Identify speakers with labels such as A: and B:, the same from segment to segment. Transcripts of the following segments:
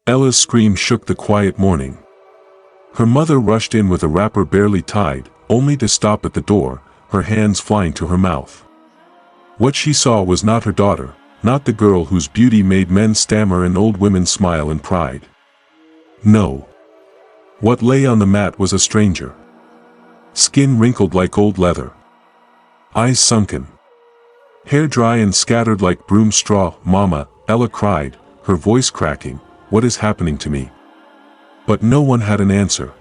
A: Ella's scream shook the quiet morning. Her mother rushed in with a wrapper barely tied, only to stop at the door, her hands flying to her mouth. What she saw was not her daughter, not the girl whose beauty made men stammer and old women smile in pride. No. What lay on the mat was a stranger. Skin wrinkled like old leather. Eyes sunken. Hair dry and scattered like broom straw. "Mama," Ella cried, her voice cracking, "what is happening to me?" But no one had an answer.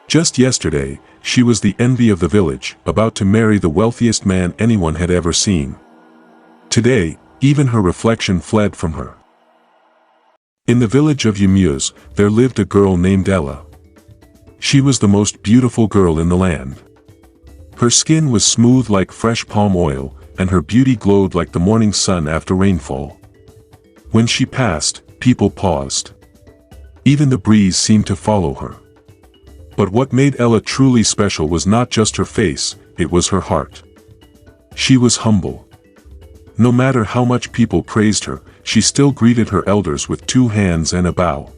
A: Just yesterday, she was the envy of the village, about to marry the wealthiest man anyone had ever seen. Today, even her reflection fled from her. In the village of Umueze, there lived a girl named Ella. She was the most beautiful girl in the land. Her skin was smooth like fresh palm oil, and her beauty glowed like the morning sun after rainfall. When she passed, people paused. Even the breeze seemed to follow her. But what made Ella truly special was not just her face, it was her heart. She was humble. No matter how much people praised her, she still greeted her elders with 2 hands and a bow.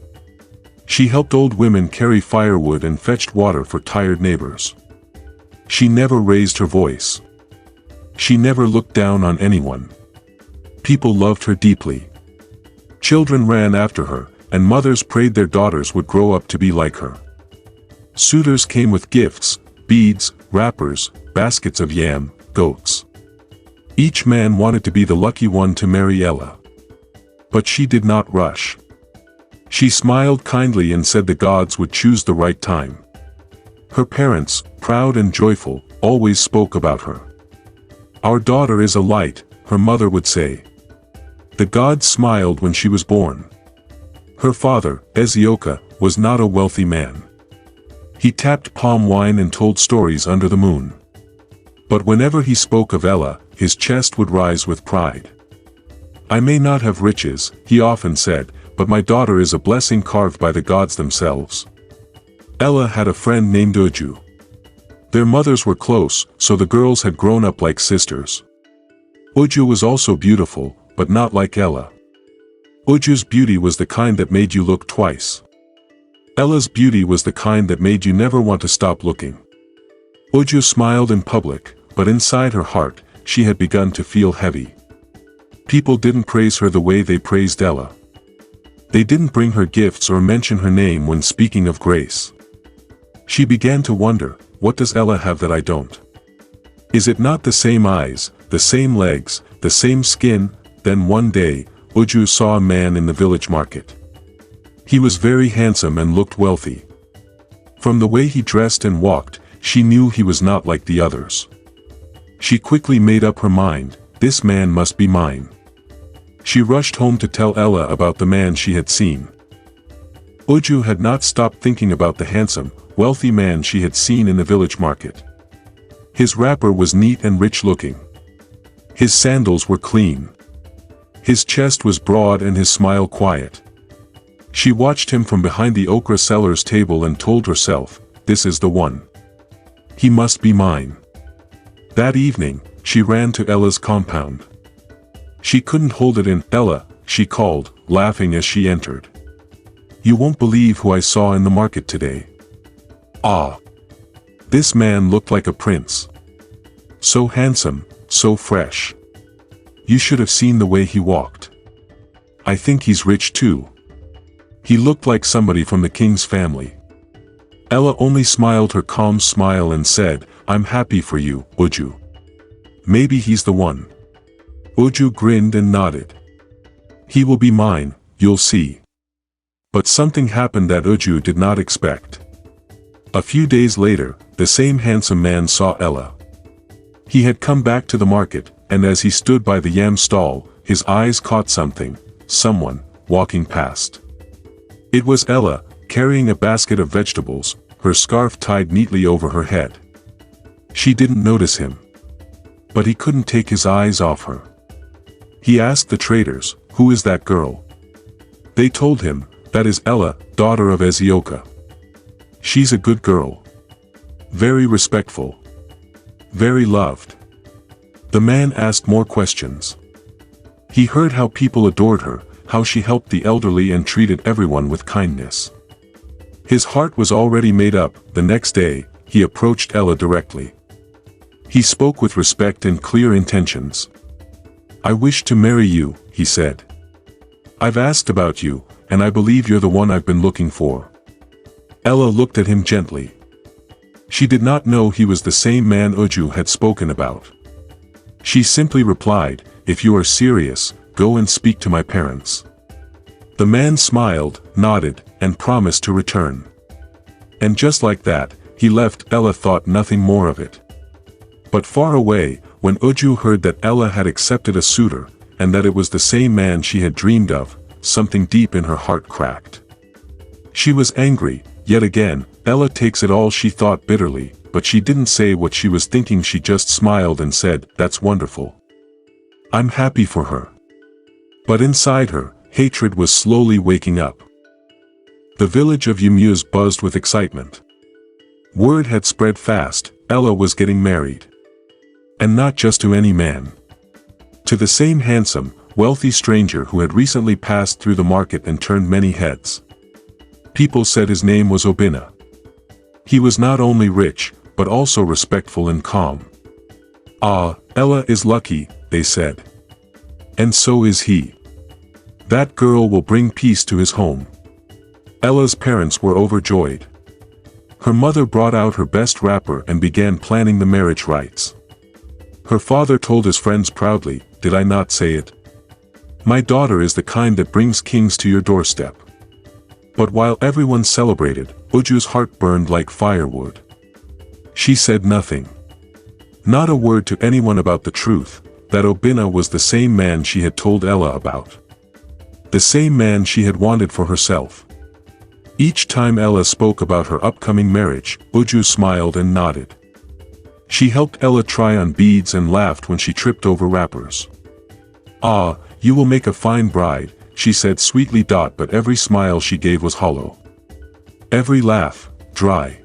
A: She helped old women carry firewood and fetched water for tired neighbors. She never raised her voice. She never looked down on anyone. People loved her deeply. Children ran after her, and mothers prayed their daughters would grow up to be like her. Suitors came with gifts, beads, wrappers, baskets of yam, goats. Each man wanted to be the lucky one to marry Ella. But she did not rush. She smiled kindly and said the gods would choose the right time. Her parents, proud and joyful, always spoke about her. "Our daughter is a light," her mother would say. The gods smiled when she was born. Her father, Ezioka, was not a wealthy man. He tapped palm wine and told stories under the moon. But whenever he spoke of Ella, his chest would rise with pride. "I may not have riches," he often said, "but my daughter is a blessing carved by the gods themselves." Ella had a friend named Uju. Their mothers were close, so the girls had grown up like sisters. Uju was also beautiful, but not like Ella. Uju's beauty was the kind that made you look twice. Ella's beauty was the kind that made you never want to stop looking. Uju smiled in public, but inside her heart, she had begun to feel heavy. People didn't praise her the way they praised Ella. They didn't bring her gifts or mention her name when speaking of grace. She began to wonder, what does Ella have that I don't? Is it not the same eyes, the same legs, the same skin? Then one day, Uju saw a man in the village market. He was very handsome and looked wealthy. From the way he dressed and walked, she knew he was not like the others. She quickly made up her mind, this man must be mine. She rushed home to tell Ella about the man she had seen. Uju had not stopped thinking about the handsome, wealthy man she had seen in the village market. His wrapper was neat and rich-looking. His sandals were clean. His chest was broad and his smile quiet. She watched him from behind the okra seller's table and told herself, this is the one. He must be mine. That evening, she ran to Ella's compound. She couldn't hold it in. "Ella," she called, laughing as she entered. "You won't believe who I saw in the market today." Ah! This man looked like a prince. So handsome, so fresh. You should have seen the way he walked. I think he's rich too. He looked like somebody from the king's family. Ella only smiled her calm smile and said, "I'm happy for you, Uju. Maybe he's the one." Uju grinned and nodded. "He will be mine, you'll see." But something happened that Uju did not expect. A few days later, the same handsome man saw Ella. He had come back to the market, and as he stood by the yam stall, his eyes caught someone, walking past. It was Ella, carrying a basket of vegetables, her scarf tied neatly over her head. She didn't notice him. But he couldn't take his eyes off her. He asked the traders, "Who is that girl?" They told him, "That is Ella, daughter of Ezioka. She's a good girl. Very respectful. Very loved." The man asked more questions. He heard how people adored her, how she helped the elderly and treated everyone with kindness. His heart was already made up. The next day, he approached Ella directly. He spoke with respect and clear intentions. "I wish to marry you," he said. "I've asked about you, and I believe you're the one I've been looking for." Ella looked at him gently. She did not know he was the same man Uju had spoken about. She simply replied, "If you are serious, go and speak to my parents." The man smiled, nodded, and promised to return. And just like that, he left. Ella thought nothing more of it. But far away, when Uju heard that Ella had accepted a suitor, and that it was the same man she had dreamed of, something deep in her heart cracked. She was angry. Yet again, Ella takes it all, she thought bitterly, but she didn't say what she was thinking. She just smiled and said, "That's wonderful. I'm happy for her." But inside her, hatred was slowly waking up. The village of Umueze buzzed with excitement. Word had spread fast, Ella was getting married. And not just to any man. To the same handsome, wealthy stranger who had recently passed through the market and turned many heads. People said his name was Obinna. He was not only rich, but also respectful and calm. "Ah, Ella is lucky," they said. "And so is he. That girl will bring peace to his home." Ella's parents were overjoyed. Her mother brought out her best wrapper and began planning the marriage rites. Her father told his friends proudly, "Did I not say it? My daughter is the kind that brings kings to your doorstep." But while everyone celebrated, Uju's heart burned like firewood. She said nothing. Not a word to anyone about the truth, that Obinna was the same man she had told Ella about. The same man she had wanted for herself. Each time Ella spoke about her upcoming marriage, Uju smiled and nodded. She helped Ella try on beads and laughed when she tripped over wrappers. "Ah, you will make a fine bride," she said sweetly. But every smile she gave was hollow. Every laugh, dry.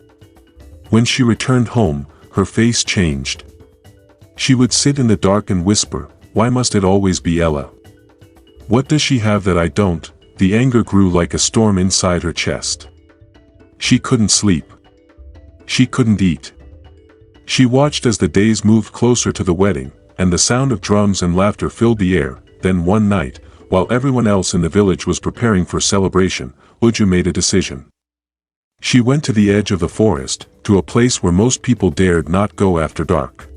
A: When she returned home, her face changed. She would sit in the dark and whisper, "Why must it always be Ella? What does she have that I don't?" The anger grew like a storm inside her chest. She couldn't sleep. She couldn't eat. She watched as the days moved closer to the wedding, and the sound of drums and laughter filled the air. Then one night, while everyone else in the village was preparing for celebration, Uju made a decision. She went to the edge of the forest, to a place where most people dared not go after dark.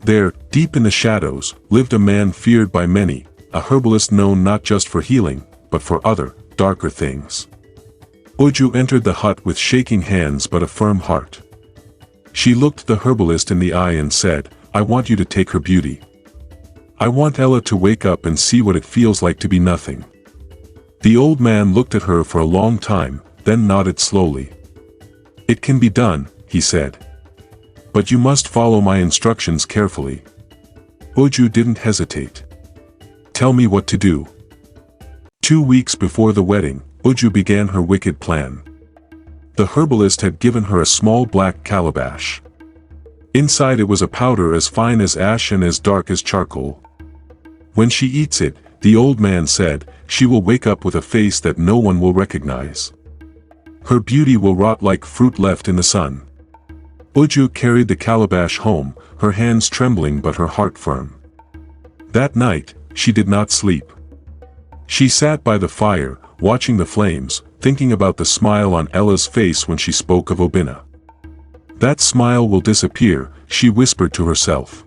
A: There, deep in the shadows, lived a man feared by many, a herbalist known not just for healing, but for other, darker things. Uju entered the hut with shaking hands but a firm heart. She looked the herbalist in the eye and said, "I want you to take her beauty. I want Ella to wake up and see what it feels like to be nothing." The old man looked at her for a long time, then nodded slowly. "It can be done," he said. "But you must follow my instructions carefully." Uju didn't hesitate. "Tell me what to do." 2 weeks before the wedding, Uju began her wicked plan. The herbalist had given her a small black calabash. Inside it was a powder as fine as ash and as dark as charcoal. When she eats it, the old man said, she will wake up with a face that no one will recognize. Her beauty will rot like fruit left in the sun. Uju carried the calabash home, her hands trembling but her heart firm. That night, she did not sleep. She sat by the fire, watching the flames, thinking about the smile on Ella's face when she spoke of Obinna. "That smile will disappear," she whispered to herself.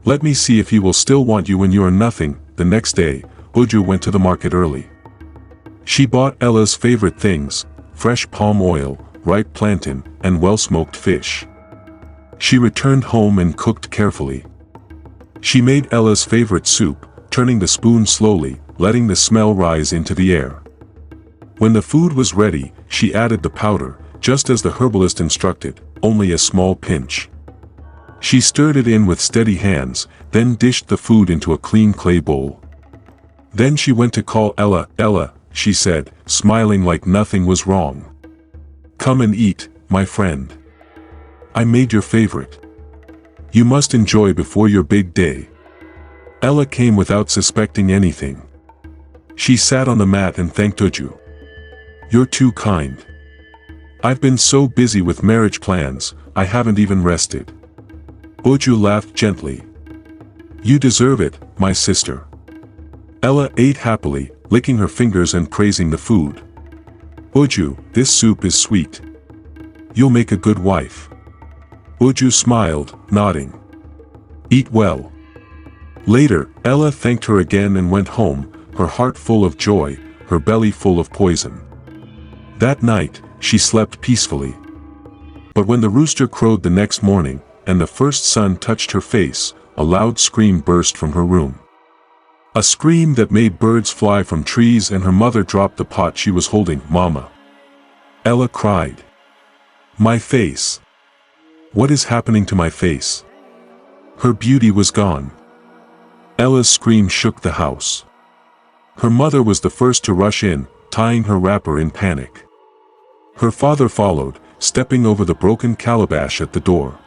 A: "Let me see if he will still want you when you are nothing." The next day, Uju went to the market early. She bought Ella's favorite things, fresh palm oil, ripe plantain, and well-smoked fish. She returned home and cooked carefully. She made Ella's favorite soup, turning the spoon slowly, letting the smell rise into the air. When the food was ready, she added the powder, just as the herbalist instructed, only a small pinch. She stirred it in with steady hands, then dished the food into a clean clay bowl. Then she went to call Ella. "Ella," she said, smiling like nothing was wrong. "Come and eat, my friend. I made your favorite. You must enjoy before your big day." Ella came without suspecting anything. She sat on the mat and thanked Uju. "You're too kind. I've been so busy with marriage plans, I haven't even rested." Uju laughed gently. "You deserve it, my sister." Ella ate happily, licking her fingers and praising the food. "Uju, this soup is sweet. You'll make a good wife." Uju smiled, nodding. "Eat well." Later, Ella thanked her again and went home, her heart full of joy, her belly full of poison. That night, she slept peacefully. But when the rooster crowed the next morning, and the first sun touched her face, a loud scream burst from her room. A scream that made birds fly from trees, and her mother dropped the pot she was holding. "Mama!" Ella cried. "My face! What is happening to my face?" Her beauty was gone. Ella's scream shook the house. Her mother was the first to rush in, tying her wrapper in panic. Her father followed, stepping over the broken calabash at the door.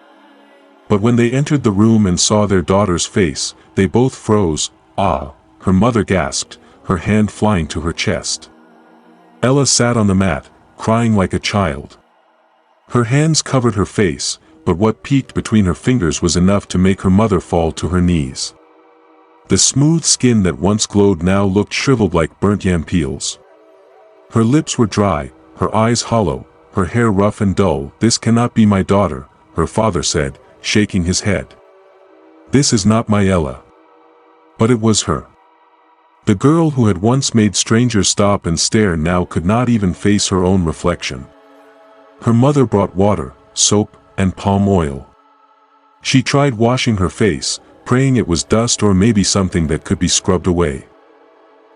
A: But when they entered the room and saw their daughter's face, they both froze. "Ah!" her mother gasped, her hand flying to her chest. Ella sat on the mat, crying like a child. Her hands covered her face, but what peeked between her fingers was enough to make her mother fall to her knees. The smooth skin that once glowed now looked shriveled like burnt yam peels. Her lips were dry, her eyes hollow, her hair rough and dull. "This cannot be my daughter," her father said, shaking his head. "This is not my Ella." But it was her. The girl who had once made strangers stop and stare now could not even face her own reflection. Her mother brought water, soap, and palm oil. She tried washing her face, praying it was dust or maybe something that could be scrubbed away.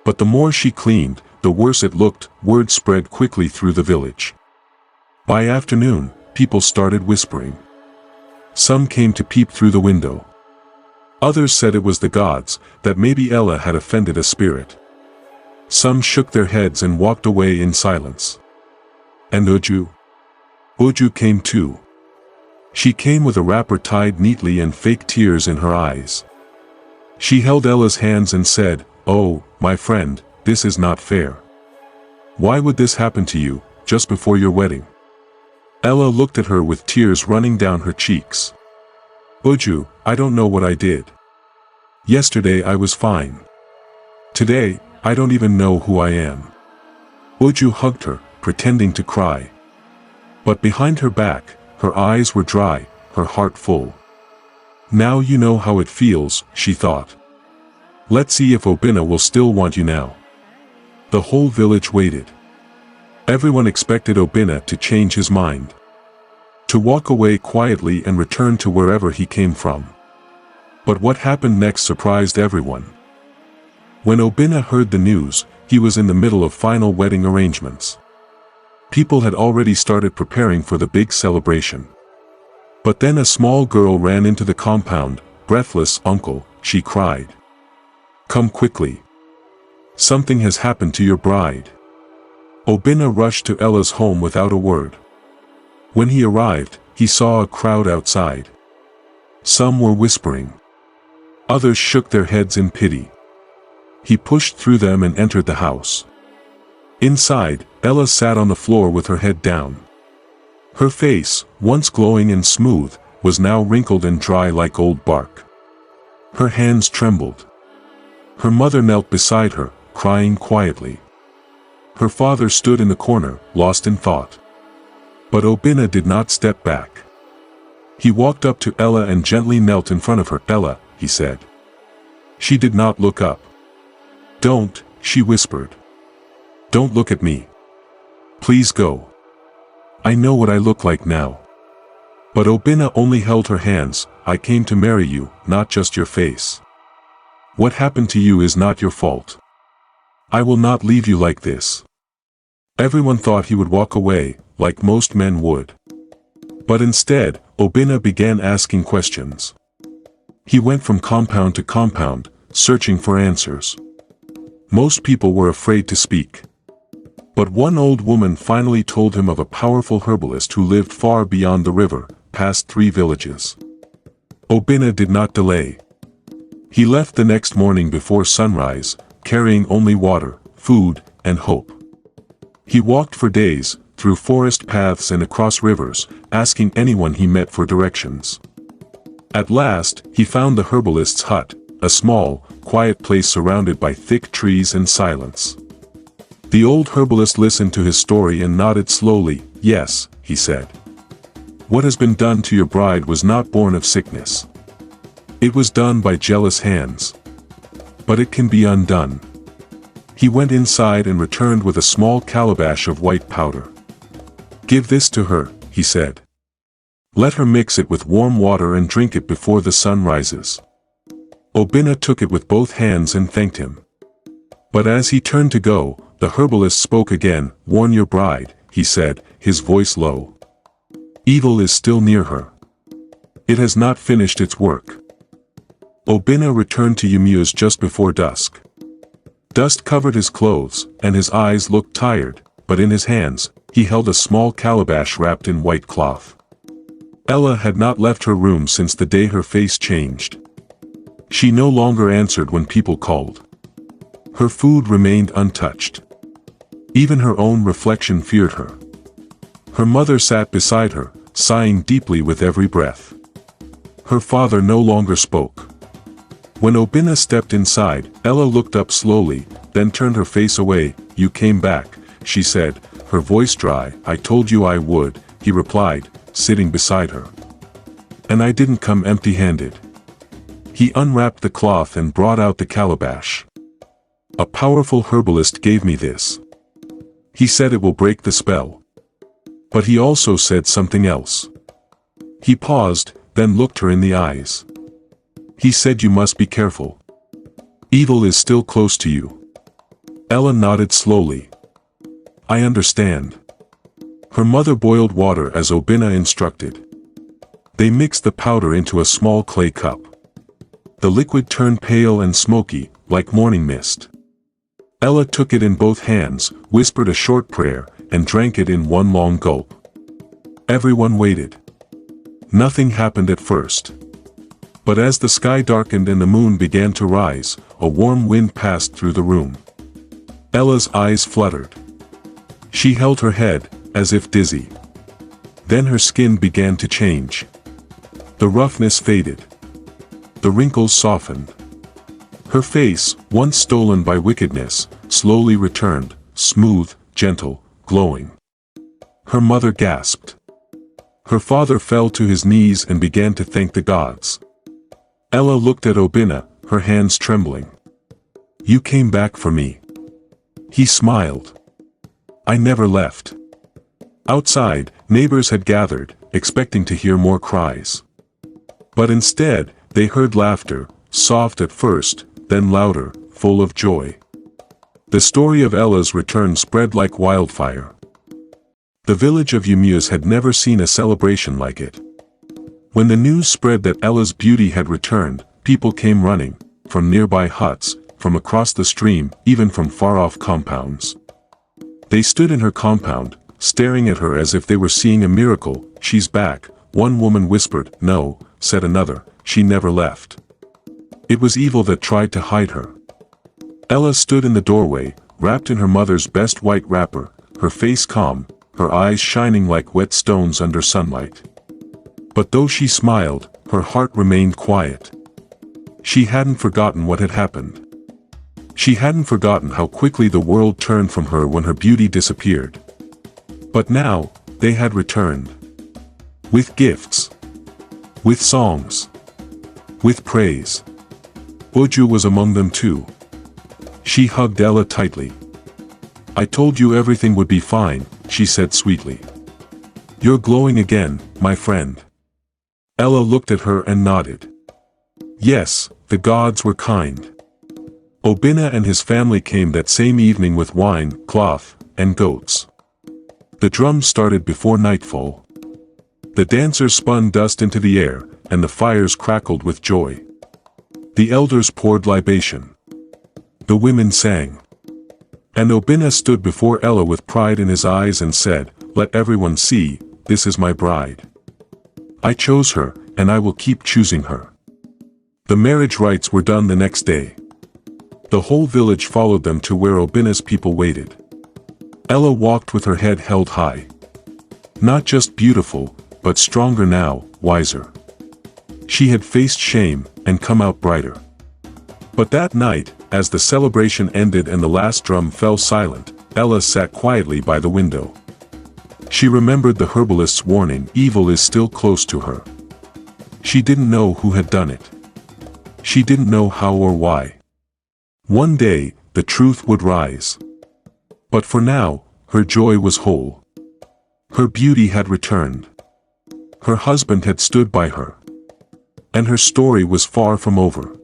A: But the more she cleaned, the worse it looked. Word spread quickly through the village. By afternoon, people started whispering. Some came to peep through the window. Others said it was the gods, that maybe Ella had offended a spirit. Some shook their heads and walked away in silence. And Uju? Uju came too. She came with a wrapper tied neatly and fake tears in her eyes. She held Ella's hands and said, "Oh, my friend, this is not fair. Why would this happen to you, just before your wedding?" Ella looked at her with tears running down her cheeks. "Uju, I don't know what I did. Yesterday I was fine. Today, I don't even know who I am." Uju hugged her, pretending to cry. But behind her back, her eyes were dry, her heart full. "Now you know how it feels," she thought. "Let's see if Obinna will still want you now." The whole village waited. Everyone expected Obinna to change his mind, to walk away quietly and return to wherever he came from. But what happened next surprised everyone. When Obinna heard the news, he was in the middle of final wedding arrangements. People had already started preparing for the big celebration. But then a small girl ran into the compound. Breathless, "Uncle," she cried. "Come quickly. Something has happened to your bride." Obinna rushed to Ella's home without a word. When he arrived, he saw a crowd outside. Some were whispering. Others shook their heads in pity. He pushed through them and entered the house. Inside, Ella sat on the floor with her head down. Her face, once glowing and smooth, was now wrinkled and dry like old bark. Her hands trembled. Her mother knelt beside her, crying quietly. Her father stood in the corner, lost in thought. But Obinna did not step back. He walked up to Ella and gently knelt in front of her. "Ella," he said. She did not look up. "Don't," she whispered. "Don't look at me. Please go. I know what I look like now." But Obinna only held her hands. "I came to marry you, not just your face. What happened to you is not your fault. I will not leave you like this." Everyone thought he would walk away, like most men would. But instead, Obinna began asking questions. He went from compound to compound, searching for answers. Most people were afraid to speak. But one old woman finally told him of a powerful herbalist who lived far beyond the river, past 3 villages. Obinna did not delay. He left the next morning before sunrise, carrying only water, food, and hope. He walked for days, through forest paths and across rivers, asking anyone he met for directions. At last, he found the herbalist's hut, a small, quiet place surrounded by thick trees and silence. The old herbalist listened to his story and nodded slowly. "Yes," he said. "What has been done to your bride was not born of sickness. It was done by jealous hands. But it can be undone." He went inside and returned with a small calabash of white powder. "Give this to her," he said. "Let her mix it with warm water and drink it before the sun rises." Obinna took it with both hands and thanked him. But as he turned to go, the herbalist spoke again. "Warn your bride," he said, his voice low. "Evil is still near her. It has not finished its work." Obinna returned to Umueze just before dusk. Dust covered his clothes, and his eyes looked tired, but in his hands, he held a small calabash wrapped in white cloth. Ella had not left her room since the day her face changed. She no longer answered when people called. Her food remained untouched. Even her own reflection feared her. Her mother sat beside her, sighing deeply with every breath. Her father no longer spoke. When Obinna stepped inside, Ella looked up slowly, then turned her face away. "You came back," she said, her voice dry. "I told you I would," he replied, sitting beside her. "And I didn't come empty-handed." He unwrapped the cloth and brought out the calabash. "A powerful herbalist gave me this. He said it will break the spell. But he also said something else." He paused, then looked her in the eyes. "He said you must be careful. Evil is still close to you." Ella nodded slowly. "I understand." Her mother boiled water as Obinna instructed. They mixed the powder into a small clay cup. The liquid turned pale and smoky, like morning mist. Ella took it in both hands, whispered a short prayer, and drank it in one long gulp. Everyone waited. Nothing happened at first. But as the sky darkened and the moon began to rise, a warm wind passed through the room. Ella's eyes fluttered. She held her head, as if dizzy. Then her skin began to change. The roughness faded. The wrinkles softened. Her face, once stolen by wickedness, slowly returned, smooth, gentle, glowing. Her mother gasped. Her father fell to his knees and began to thank the gods. Ella looked at Obinna, her hands trembling. "You came back for me." He smiled. "I never left." Outside, neighbors had gathered, expecting to hear more cries. But instead, they heard laughter, soft at first, then louder, full of joy. The story of Ella's return spread like wildfire. The village of Umueze had never seen a celebration like it. When the news spread that Ella's beauty had returned, people came running, from nearby huts, from across the stream, even from far-off compounds. They stood in her compound, staring at her as if they were seeing a miracle. "She's back," one woman whispered. "No," said another, "she never left. It was evil that tried to hide her." Ella stood in the doorway, wrapped in her mother's best white wrapper, her face calm, her eyes shining like wet stones under sunlight. But though she smiled, her heart remained quiet. She hadn't forgotten what had happened. She hadn't forgotten how quickly the world turned from her when her beauty disappeared. But now, they had returned. With gifts. With songs. With praise. Uju was among them too. She hugged Ella tightly. "I told you everything would be fine," she said sweetly. "You're glowing again, my friend." Ella looked at her and nodded. Yes, the gods were kind. Obinna and his family came that same evening with wine, cloth, and goats. The drums started before nightfall. The dancers spun dust into the air, and the fires crackled with joy. The elders poured libation. The women sang. And Obinna stood before Ella with pride in his eyes and said, "Let everyone see, this is my bride. I chose her, and I will keep choosing her." The marriage rites were done the next day. The whole village followed them to where Obina's people waited. Ella walked with her head held high. Not just beautiful, but stronger now, wiser. She had faced shame, and come out brighter. But that night, as the celebration ended and the last drum fell silent, Ella sat quietly by the window. She remembered the herbalist's warning, evil is still close to her. She didn't know who had done it. She didn't know how or why. One day, the truth would rise. But for now, her joy was whole. Her beauty had returned. Her husband had stood by her. And her story was far from over.